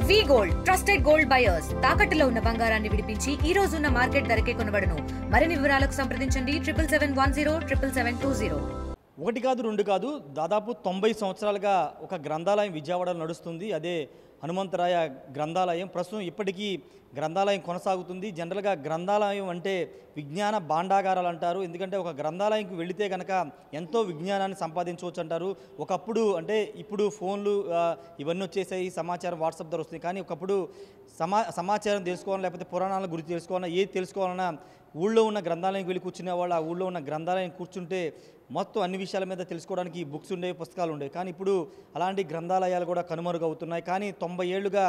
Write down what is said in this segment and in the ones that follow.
వి gold trusted gold buyers తాకట్టులో ఉన్న బంగారాన్ని విడిపించి ఈ రోజు ఉన్న మార్కెట్ ధరకే కొనబడును. మరిన్ని వివరాలకు సంప్రదించండి 7710 ఒకటి కాదు రెండు కాదు దాదాపు 90 సంవత్సరాలుగా ఒక గ్రంథాలయం విజయవాడలో నడుస్తుంది. అదే హనుమంతరాయ గ్రంథాలయం. ప్రస్తుతం ఇప్పటికీ గ్రంథాలయం కొనసాగుతుంది. జనరల్గా గ్రంథాలయం అంటే విజ్ఞాన భాండాగారాలు అంటారు. ఎందుకంటే ఒక గ్రంథాలయంకి వెళితే కనుక ఎంతో విజ్ఞానాన్ని సంపాదించవచ్చు అంటారు. ఒకప్పుడు అంటే ఇప్పుడు ఫోన్లు ఇవన్నీ వచ్చేసాయి, సమాచారం వాట్సాప్ ద్వారా వస్తుంది. కానీ ఒకప్పుడు సమాచారం తెలుసుకోవాలన్నా లేకపోతే పురాణాల గురించి తెలుసుకోవాలన్నా ఏది తెలుసుకోవాలన్నా ఊళ్ళో ఉన్న గ్రంథాలయంకి వెళ్ళి కూర్చునే వాళ్ళు. ఆ ఊళ్ళో ఉన్న గ్రంథాలయం కూర్చుంటే మొత్తం అన్ని విషయాల మీద తెలుసుకోవడానికి బుక్స్ ఉండేవి, పుస్తకాలు ఉండేవి. కానీ ఇప్పుడు అలాంటి గ్రంథాలయాలు కూడా కనుమరుగవుతున్నాయి. కానీ 90 ఏళ్లుగా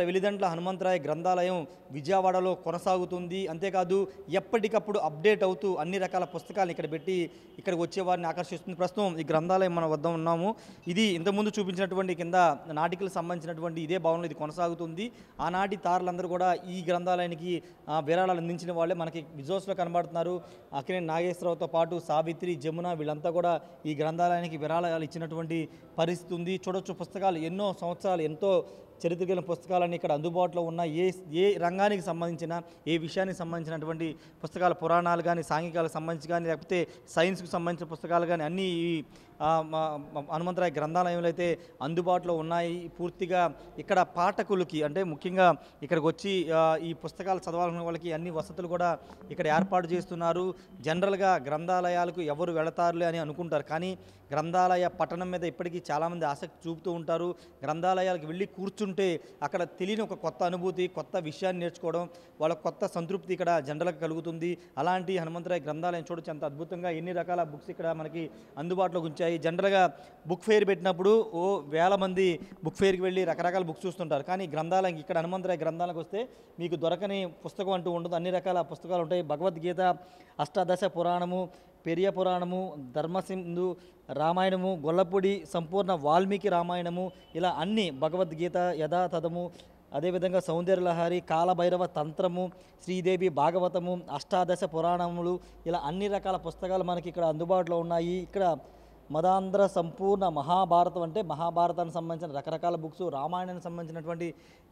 వెలిదండ్ల హనుమంతరాయ గ్రంథాలయం విజయవాడలో కొనసాగుతుంది. అంతేకాదు ఎప్పటికప్పుడు అప్డేట్ అవుతూ అన్ని రకాల పుస్తకాలను ఇక్కడ పెట్టి ఇక్కడికి వచ్చేవారిని ఆకర్షిస్తుంది. ప్రస్తుతం ఈ గ్రంథాలయం మన వద్ద ఉన్నాము. ఇది ఇంతకుముందు చూపించినటువంటి కింద నాటికలకు సంబంధించినటువంటి ఇదే భవనంలో ఇది కొనసాగుతుంది. ఆనాటి తారులందరూ కూడా ఈ గ్రంథాలయానికి విరాళాలు అందించిన వాళ్ళే మనకి విజువల్స్లో కనబడుతున్నారు. అక్కడే నాగేశ్వరరావుతో పాటు సావిత్రి, జమున వీళ్ళంతా కూడా ఈ గ్రంథాలయానికి విరాళాలు ఇచ్చినటువంటి పరిస్థితి ఉంది. చూడొచ్చు పుస్తకాలు ఎన్నో సంవత్సరాలు ఎంతో చరిత్ర కలిగిన పుస్తకాలన్నీ ఇక్కడ అందుబాటులో ఉన్న ఏ రంగానికి సంబంధించిన ఏ విషయానికి సంబంధించినటువంటి పుస్తకాలు, పురాణాలు కానీ సాంఘికాలకు సంబంధించి కానీ లేకపోతే సైన్స్కి సంబంధించిన పుస్తకాలు కానీ అన్నీ ఈ హనుమంతరాయ గ్రంథాలయంలో అయితే అందుబాటులో ఉన్నాయి. పూర్తిగా ఇక్కడ పాఠకులకి అంటే ముఖ్యంగా ఇక్కడికి వచ్చి ఈ పుస్తకాలు చదవాలన్న వాళ్ళకి అన్ని వసతులు కూడా ఇక్కడ ఏర్పాటు చేస్తున్నారు. జనరల్గా గ్రంథాలయాలకు ఎవరు వెళతారులే అని అనుకుంటారు. కానీ గ్రంథాలయ పఠనం మీద ఇప్పటికీ చాలామంది ఆసక్తి చూపుతూ ఉంటారు. గ్రంథాలయాలకు వెళ్ళి కూర్చుంటే అక్కడ తెలియని ఒక కొత్త అనుభూతి, కొత్త విషయాన్ని నేర్చుకోవడం, వాళ్ళకు కొత్త సంతృప్తి ఇక్కడ జనరల్గా కలుగుతుంది. అలాంటి హనుమంతరాయ గ్రంథాలయం చూడొచ్చు ఎంత అద్భుతంగా ఎన్ని రకాల బుక్స్ ఇక్కడ మనకి అందుబాటులోకి ఉంచాయి. జనరల్గా బుక్ ఫెయిర్ పెట్టినప్పుడు వేల మంది బుక్ ఫెయిర్కి వెళ్ళి రకరకాల బుక్స్ చూస్తుంటారు. కానీ గ్రంథాలయం ఇక్కడ హనుమంతరాయ గ్రంథాలకు వస్తే మీకు దొరకని పుస్తకం అంటూ ఉండదు. అన్ని రకాల పుస్తకాలు ఉంటాయి. భగవద్గీత, అష్టాదశ పురాణము, పెరియ పురాణము, ధర్మసింధు రామాయణము, గొల్లపూడి సంపూర్ణ వాల్మీకి రామాయణము, ఇలా అన్ని భగవద్గీత యథాతథము, అదేవిధంగా సౌందర్యలహరి, కాలభైరవ తంత్రము, శ్రీదేవి భాగవతము, అష్టాదశ పురాణములు, ఇలా అన్ని రకాల పుస్తకాలు మనకి ఇక్కడ అందుబాటులో ఉన్నాయి. ఇక్కడ మదాంధ్ర సంపూర్ణ మహాభారతం అంటే మహాభారతానికి సంబంధించిన రకరకాల బుక్స్, రామాయణానికి సంబంధించినటువంటి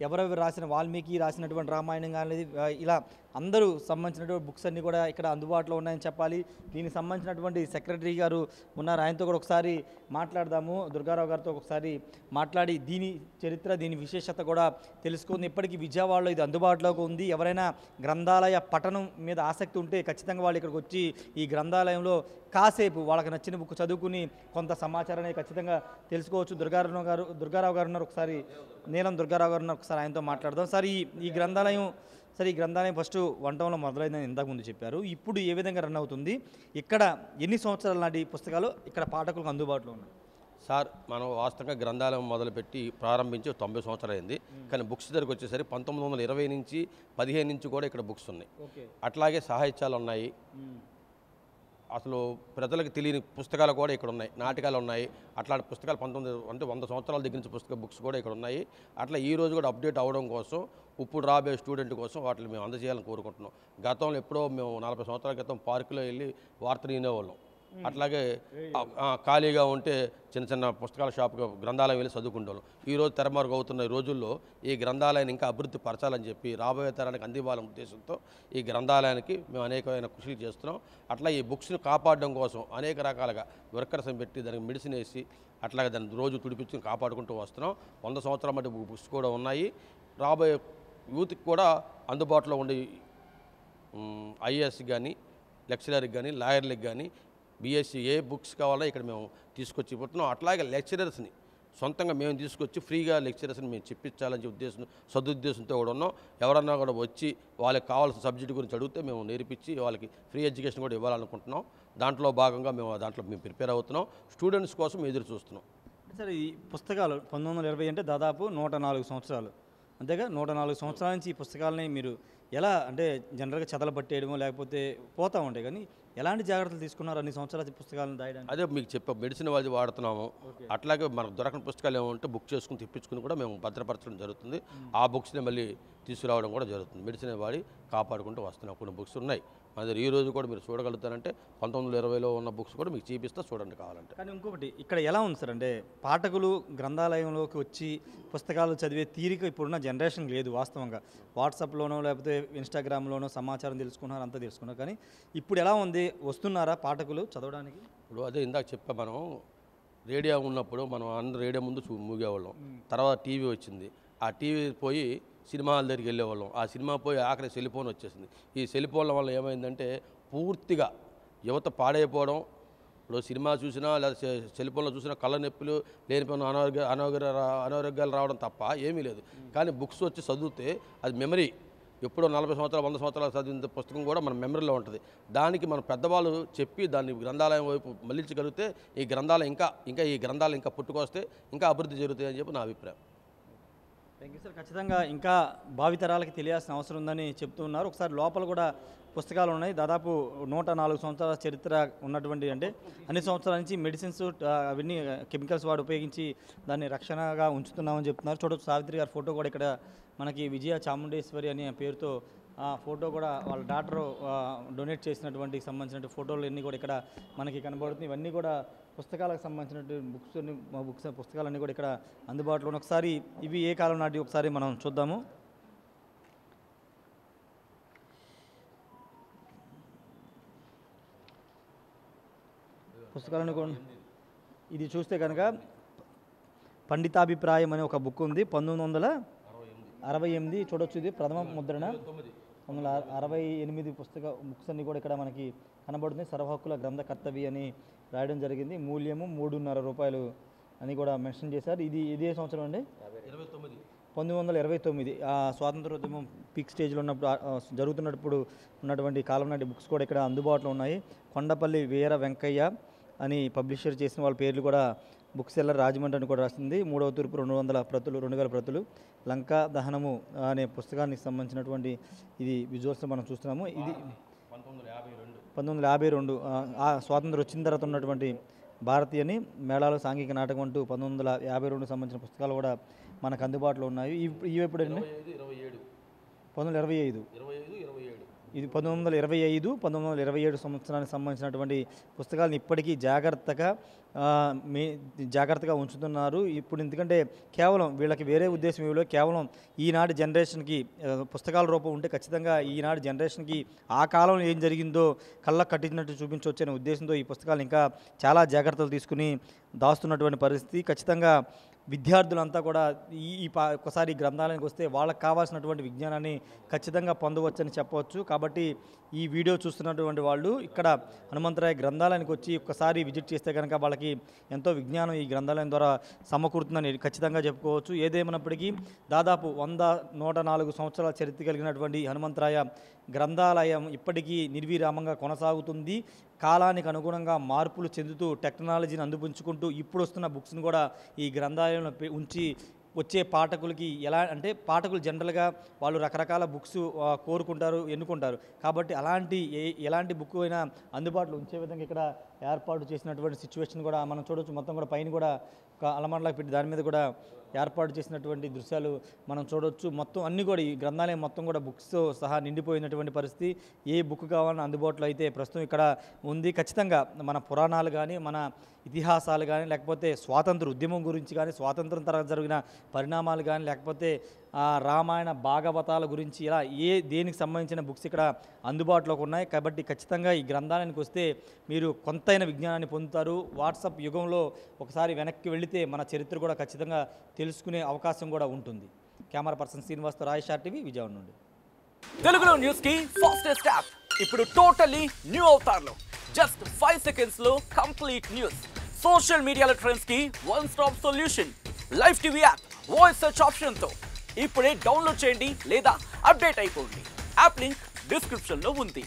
ఎవరెవరు రాసిన వాల్మీకి రాసినటువంటి రామాయణం కానీ ఇలా అందరూ సంబంధించినటువంటి బుక్స్ అన్నీ కూడా ఇక్కడ అందుబాటులో ఉన్నాయని చెప్పాలి. దీనికి సంబంధించినటువంటి సెక్రటరీ గారు ఉన్నారు, ఆయనతో కూడా ఒకసారి మాట్లాడదాము. దుర్గారావు గారితో ఒకసారి మాట్లాడి దీని చరిత్ర, దీని విశేషత కూడా తెలుసుకుంది. ఇప్పటికీ విజయవాడలో ఇది అందుబాటులోకి ఉంది. ఎవరైనా గ్రంథాలయ పఠనం మీద ఆసక్తి ఉంటే ఖచ్చితంగా వాళ్ళు ఇక్కడికి వచ్చి ఈ గ్రంథాలయంలో కాసేపు వాళ్ళకి నచ్చిన బుక్ చదువుకుని కొంత సమాచారాన్ని ఖచ్చితంగా తెలుసుకోవచ్చు. దుర్గారావు గారు ఉన్నారు, ఒకసారి నీలం దుర్గారావు గారు ఉన్నారు, ఒకసారి ఆయనతో మాట్లాడదాం. సార్ ఈ గ్రంథాలయం ఫస్ట్ 1 టౌన్లో మొదలైందని ఇంతకు ముందు చెప్పారు. ఇప్పుడు ఏ విధంగా రన్ అవుతుంది? ఇక్కడ ఎన్ని సంవత్సరాల నాటి పుస్తకాలు ఇక్కడ పాఠకులకు అందుబాటులో ఉన్నాయి? సార్, మనం వాస్తవంగా గ్రంథాలయం మొదలుపెట్టి ప్రారంభించి 90 సంవత్సరాలు అయింది. కానీ బుక్స్ దగ్గరికి వచ్చేసరికి 1920 నుంచి 15 నుంచి కూడా ఇక్కడ బుక్స్ ఉన్నాయి. అట్లాగే సాహిత్యాలు ఉన్నాయి. అసలు ప్రజలకు తెలియని పుస్తకాలు కూడా ఇక్కడ ఉన్నాయి, నాటకాలు ఉన్నాయి. అట్లాంటి పుస్తకాలు 100 సంవత్సరాల దగ్గర నుంచి బుక్స్ కూడా ఇక్కడ ఉన్నాయి. అట్లా ఈ రోజు కూడా అప్డేట్ అవ్వడం కోసం ఇప్పుడు రాబోయే స్టూడెంట్ కోసం వాటిని మేము అందజేయాలని కోరుకుంటున్నాం. గతంలో ఎప్పుడో మేము 40 సంవత్సరాల క్రితం పార్కులో వెళ్ళి వార్తలు వినేవాళ్ళం. అట్లాగే ఖాళీగా ఉంటే చిన్న చిన్న పుస్తకాల షాపుగా గ్రంథాలయం వెళ్ళి చదువుకుంటాం. ఈరోజు తెరమరుగు అవుతున్న ఈ రోజుల్లో ఈ గ్రంథాలయాన్ని ఇంకా అభివృద్ధి పరచాలని చెప్పి రాబోయే తరానికి అందివ్వాలనే ఉద్దేశంతో ఈ గ్రంథాలయానికి మేము అనేకమైన కృషి చేస్తున్నాం. అట్లా ఈ బుక్స్ని కాపాడడం కోసం అనేక రకాలుగా వర్కర్స్ని పెట్టి దానికి మెడిసిన్ వేసి అట్లాగే దాన్ని రోజు తుడిపించుకుని కాపాడుకుంటూ వస్తున్నాం. 100 సంవత్సరాల మధ్య బుక్స్ కూడా ఉన్నాయి. రాబోయే యూత్కి కూడా అందుబాటులో ఉండే ఐఏఎస్కి కానీ, లెక్చరర్కి కానీ, లాయర్లకు కానీ, బీఎస్సీ ఏ బుక్స్ కావాలో ఇక్కడ మేము తీసుకొచ్చి ఇవ్వతున్నాం. అట్లాగే లెక్చరర్స్ని సొంతంగా మేము తీసుకొచ్చి ఫ్రీగా లెక్చరర్స్ని మేము చెప్పించాలని సదుద్దేశంతో కూడా ఉన్నాం. ఎవరన్నా కూడా వచ్చి వాళ్ళకి కావాల్సిన సబ్జెక్ట్ గురించి అడిగితే మేము నేర్పించి వాళ్ళకి ఫ్రీ ఎడ్యుకేషన్ కూడా ఇవ్వాలనుకుంటున్నాం. దాంట్లో భాగంగా మేము ప్రిపేర్ అవుతున్నాం. స్టూడెంట్స్ కోసం ఎదురు చూస్తున్నాం. సరే, ఈ పుస్తకాలు 1920 అంటే దాదాపు 104 సంవత్సరాలు, అంతేగా 104 సంవత్సరాల నుంచి ఈ పుస్తకాలని మీరు ఎలా అంటే జనరల్గా చెదలు పట్టేయడమో లేకపోతే పోతూ ఉంటాయి, కానీ ఎలాంటి జాగ్రత్తలు తీసుకున్నారు అన్ని సంవత్సరాల పుస్తకాలను దాయడానికి? అదే మీకు మెడిసిన్ వాళ్ళు వాడుతున్నాము. అట్లాగే మనకు దొరకని పుస్తకాలు ఏమంటే బుక్ చేసుకుని తెప్పించుకుని కూడా మేము భద్రపరచడం జరుగుతుంది. ఆ బుక్స్ని మళ్ళీ తీసుకురావడం కూడా జరుగుతుంది. మెడిసిన్ వాడి కాపాడుకుంటూ వస్తున్నాం. కొన్ని బుక్స్ ఉన్నాయి అది ఈ రోజు కూడా మీరు చూడగలుగుతారంటే 1920లో ఉన్న బుక్స్ కూడా మీకు చూపిస్తా, చూడండి కావాలంటే. కానీ ఇంకొకటి ఇక్కడ ఎలా ఉంది సార్ అంటే పాఠకులు గ్రంథాలయంలోకి వచ్చి పుస్తకాలు చదివే తీరిక ఇప్పుడున్న జనరేషన్ లేదు వాస్తవంగా. వాట్సాప్లోనో లేకపోతే ఇన్స్టాగ్రామ్లోనో సమాచారం తెలుసుకున్నారు, అంతా తెలుసుకున్నారు. కానీ ఇప్పుడు ఎలా ఉంది, వస్తున్నారా పాఠకులు చదవడానికి? ఇప్పుడు అదే ఇందాక చెప్పా, మనం రేడియో ఉన్నప్పుడు మనం అందరూ రేడియో ముందు మూగేవాళ్ళం. తర్వాత టీవీ వచ్చింది, ఆ టీవీ పోయి సినిమా హాల్ దగ్గరికి వెళ్ళేవాళ్ళం. ఆ సినిమా పోయి ఆఖరి సెల్ ఫోన్ వచ్చేసింది. ఈ సెల్ ఫోన్ల వల్ల ఏమైందంటే పూర్తిగా యువత పాడైపోవడం. ఇప్పుడు సినిమా చూసినా లేదా సెల్ ఫోన్లో చూసినా కళ్ళ నొప్పులు, లేనిపోయిన అనారోగ్యాలు రావడం తప్ప ఏమీ లేదు. కానీ బుక్స్ వచ్చి చదివితే అది మెమరీ, ఎప్పుడో 40 సంవత్సరాలు 100 సంవత్సరాలు చదివిన పుస్తకం కూడా మన మెమరీలో ఉంటుంది. దానికి మన పెద్దవాళ్ళు చెప్పి దాన్ని గ్రంథాలయం వైపు మళ్ళించగలిగితే ఈ గ్రంథాలయం ఇంకా ఈ గ్రంథాలు ఇంకా పుట్టుకొస్తే ఇంకా అభివృద్ధి జరుగుతాయి అని చెప్పి నా అభిప్రాయం. Thank you sir. ఖచ్చితంగా ఇంకా భావితరాలకి తెలియాల్సిన అవసరం ఉందని చెప్తున్నారు. ఒకసారి లోపల కూడా పుస్తకాలు ఉన్నాయి. దాదాపు 104 సంవత్సరాల చరిత్ర ఉన్నటువంటి, అంటే అన్ని సంవత్సరాల నుంచి మెడిసిన్స్ అవన్నీ కెమికల్స్ వాడు ఉపయోగించి దాన్ని రక్షణగా ఉంచుతున్నామని చెప్తున్నారు. చూడొచ్చు సావిత్రి గారి ఫోటో కూడా ఇక్కడ మనకి విజయ చాముండేశ్వరి అనే పేరుతో ఆ ఫోటో కూడా వాళ్ళ డాక్టర్ డొనేట్ చేసినటువంటి సంబంధించిన ఫోటోలు అన్నీ కూడా ఇక్కడ మనకి కనబడుతుంది. ఇవన్నీ కూడా పుస్తకాలకు సంబంధించినటువంటి పుస్తకాలన్నీ కూడా ఇక్కడ అందుబాటులో ఉన్నాయి. ఒకసారి ఇవి ఏ కాలం నాటి ఒకసారి మనం చూద్దాము. పుస్తకాలను ఇది చూస్తే కనుక పండితాభిప్రాయం అనే ఒక బుక్ ఉంది, 1968 చూడొచ్చు. ఇది ప్రథమ ముద్రణ, 1968 బుక్స్ అన్నీ కూడా ఇక్కడ మనకి కనబడుతుంది. సర్వహక్కుల గ్రంథకర్తవి అని రాయడం జరిగింది. మూల్యము 3.5 రూపాయలు అని కూడా మెన్షన్ చేశారు. ఇది ఇదే సంవత్సరం అండి, 1929. స్వాతంత్రోద్యమం పీక్ స్టేజ్లో ఉన్నప్పుడు జరుగుతున్నప్పుడు ఉన్నటువంటి కాలం నాటి బుక్స్ కూడా ఇక్కడ అందుబాటులో ఉన్నాయి. కొండపల్లి వీర వెంకయ్య అని పబ్లిషర్ చేసిన వాళ్ళ పేర్లు కూడా బుక్ సెల్లర్ రాజమండ్రి అని కూడా రాస్తుంది. 3వ తూర్పు 2000 ప్రతులు. లంకా దహనము అనే పుస్తకానికి సంబంధించినటువంటి ఇది విజువల్స్ మనం చూస్తున్నాము. ఇది 1952 స్వాతంత్రం వచ్చిన తర్వాత ఉన్నటువంటి భారతీయని మేళాలు సాంఘిక నాటకం అంటూ 1952 సంబంధించిన పుస్తకాలు కూడా మనకు అందుబాటులో ఉన్నాయి. ఇవి ఎప్పుడండి? 1925. ఇది 1925, 1927 సంవత్సరానికి సంబంధించినటువంటి పుస్తకాలను ఇప్పటికీ జాగ్రత్తగా ఉంచుతున్నారు. ఇప్పుడు ఎందుకంటే కేవలం వీళ్ళకి వేరే ఉద్దేశం ఏమిలో, కేవలం ఈనాటి జనరేషన్కి పుస్తకాల రూపం ఉంటే ఖచ్చితంగా ఈనాటి జనరేషన్కి ఆ కాలంలో ఏం జరిగిందో కళ్ళకు కట్టించినట్టు చూపించవచ్చు అనే ఉద్దేశంతో ఈ పుస్తకాలు ఇంకా చాలా జాగ్రత్తలు తీసుకుని దాస్తున్నటువంటి పరిస్థితి. ఖచ్చితంగా విద్యార్థులంతా కూడా ఒకసారి గ్రంథాలయానికి వస్తే వాళ్ళకి కావాల్సినటువంటి విజ్ఞానాన్ని ఖచ్చితంగా పొందవచ్చని చెప్పవచ్చు. కాబట్టి ఈ వీడియో చూస్తున్నటువంటి వాళ్ళు ఇక్కడ హనుమంతరాయ గ్రంథాలయానికి వచ్చి ఒక్కసారి విజిట్ చేస్తే కనుక వాళ్ళకి ఎంతో విజ్ఞానం ఈ గ్రంథాలయం ద్వారా సమకూరుతుందని ఖచ్చితంగా చెప్పుకోవచ్చు. ఏదేమైనప్పటికీ దాదాపు 104 సంవత్సరాల చరిత్ర కలిగినటువంటి హనుమంతరాయ గ్రంథాలయం ఇప్పటికీ నిర్విరామంగా కొనసాగుతుంది. కాలానికి అనుగుణంగా మార్పులు చెందుతూ టెక్నాలజీని అందిపుంచుకుంటూ ఇప్పుడు వస్తున్న బుక్స్ని కూడా ఈ గ్రంథాలయంలో ఉంచి వచ్చే పాఠకులకి ఎలా అంటే పాఠకులు జనరల్గా వాళ్ళు రకరకాల బుక్స్ కోరుకుంటారు, ఎన్నుకుంటారు. కాబట్టి ఎలాంటి బుక్ అయినా అందుబాటులో ఉంచే విధంగా ఇక్కడ ఏర్పాటు చేసినటువంటి సిచ్యువేషన్ కూడా మనం చూడవచ్చు. మొత్తం కూడా పైన కూడా ఒక అలమారలాగా పెట్టి దాని మీద కూడా ఏర్పాటు చేసినటువంటి దృశ్యాలు మనం చూడవచ్చు. మొత్తం అన్నీ కూడా ఈ గ్రంథాలయం మొత్తం కూడా బుక్స్తో సహా నిండిపోయినటువంటి పరిస్థితి. ఏ బుక్ కావాలన్నా అందుబాటులో అయితే ప్రస్తుతం ఇక్కడ ఉంది. ఖచ్చితంగా మన పురాణాలు కానీ, మన ఇతిహాసాలు కానీ, లేకపోతే స్వాతంత్ర ఉద్యమం గురించి కానీ, స్వాతంత్రం తర్వాత జరిగిన పరిణామాలు కానీ, లేకపోతే రామాయణ భాగవతాల గురించి ఇలా దేనికి సంబంధించిన బుక్స్ ఇక్కడ అందుబాటులోకి ఉన్నాయి. కాబట్టి ఖచ్చితంగా ఈ గ్రంథాలయానికి వస్తే మీరు కొంతైన విజ్ఞానాన్ని పొందుతారు. వాట్సాప్ యుగంలో ఒకసారి వెనక్కి వెళితే మన చరిత్ర కూడా ఖచ్చితంగా తెలుసుకునే అవకాశం కూడా ఉంటుంది. కెమెరా పర్సన్ శ్రీనివాస్తో రాయషార్ టీవీ విజయవాడ నుండి. తెలుగులో న్యూస్ కి ఫాస్టెస్ట్ యాప్ ఇప్పుడు టోటల్లీ న్యూ అవతార్లో జస్ట్ 5 seconds లో కంప్లీట్ న్యూస్. సోషల్ మీడియాలో ట్రెండ్స్ కి one stop solution. Live TV app voice search option తో ఇప్పుడే డౌన్లోడ్ చేయండి లేదా అప్డేట్ అయిపోండి. యాప్ లింక్ డిస్క్రిప్షన్ లో ఉంది.